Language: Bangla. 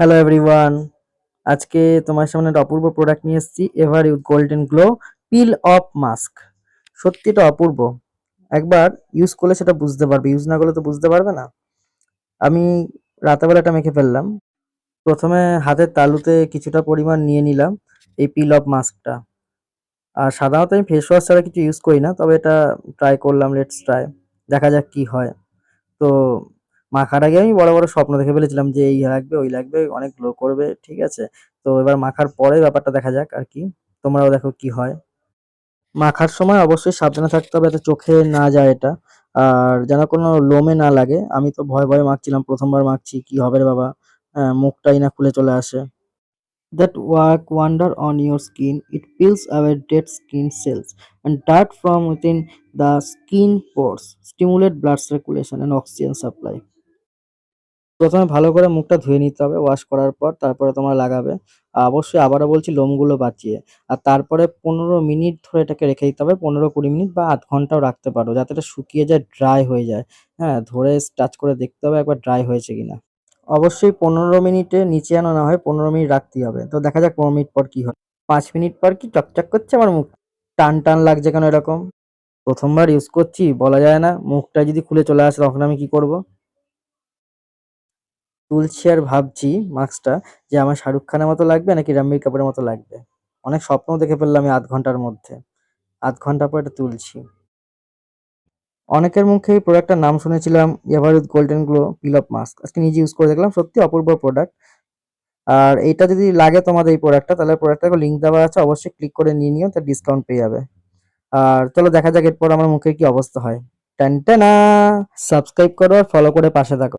Hello everyone. আজকে তোমার সামনে একটা অপূর্ব প্রোডাক্ট নিয়ে এসেছি, ever youth golden glow peel off mask. সত্যি এটা অপূর্ব। একবার ইউজ করলে সেটা বুঝতে পারবে, ইউজ না করলে তো বুঝতে পারবে না। আমি রাতেবেলা এটা মেখে ফেললাম। প্রথমে হাতের তালুতে কিছুটা পরিমাণ নিয়ে নিলাম এই পিল অফ মাস্কটা। আর সাধারণত আমি ফেস ওয়াশ ছাড়া কিছু ইউজ করি না, তবে এটা ট্রাই করলাম, লেটস ট্রাই, দেখা যাক কি হয়। তো মাখার আগে আমি বড়, বড় স্বপ্ন দেখে ফেলেছিলাম যে এই লাগবে, ওই লাগবে, অনেক গ্লো করবে। ঠিক আছে? তো এবার মাখার পরে ব্যাপারটা দেখা যাক আরকি। তোমরাও দেখো কি হয়। মাখার সময় অবশ্যই সাবধানে থাকতে হবে যাতে চোখে না যায় এটা। আর যেন কোনো লোমে না লাগে। আমি তো ভয়ে, ভয়ে মাখছিলাম। ১ম বার মাখছি। কি হবে রে বাবা! মুখটাই না খুলে চলে আসে। That work wonder on your skin. It peels away dead skin cells and dirt from within the skin pores, stimulate blood circulation and oxygen supply. প্রথমে ভালো করে মুখটা ধুয়ে নিতে হবে ওয়াশ করার পর, তারপরে তোমরা লাগাবে। অবশ্যই আবারও বলছি লোমগুলো বাঁচিয়ে। আর তারপরে ১৫ মিনিট ধরে এটাকে রেখে দিতে হবে। ১৫-২০ মিনিট বা ০.৫ ঘন্টাও রাখতে পারো যাতে এটা শুকিয়ে যায়, ড্রাই হয়ে যায়। হ্যাঁ? ধরে টাচ করে দেখতে হবে একবার ড্রাই হয়েছে কিনা। অবশ্যই ১৫ মিনিটের নিচে যেন না হয়, ১৫ মিনিট রাখতেই হবে। তো দেখা যাক ১৫ মিনিট পর কি হয়। ৫ মিনিট পর কি চকচক করছে আমার মুখ? টান, টান লাগছে কেন এরকম? ১ম বার ইউজ করছি, বলা যায় না। মুখটা যদি খুলে চলে আসে তখন আমি কি করব? তুলছি আর ভাবছি মাস্কটা যে আমার শাহরুখ খানের মতো লাগবে নাকি রণবীর কাপুরের মতো লাগবে। অনেক স্বপ্নও দেখে ফেললাম এই ০.৫ ঘন্টার মধ্যে। ০.৫ ঘন্টা পর এটা তুলছি। অনেকের মুখে এই প্রোডাক্টটার নাম শুনেছিলাম, Everyuth golden glow peel off mask. আজকে নিজে ইউজ করে দেখলাম, সত্যি অপূর্ব প্রোডাক্ট। আর এইটা যদি লাগে তোমাদের এই প্রোডাক্টটা, তাহলে প্রোডাক্টটার লিঙ্ক দেওয়া আছে, অবশ্যই ক্লিক করে নিয়ে নিও, তার ডিসকাউন্ট পেয়ে যাবে। আর চলো দেখা যাক এরপর আমার মুখের কি অবস্থা হয়। টানটানা! সাবস্ক্রাইব করো আর ফলো করে পাশে থাকো।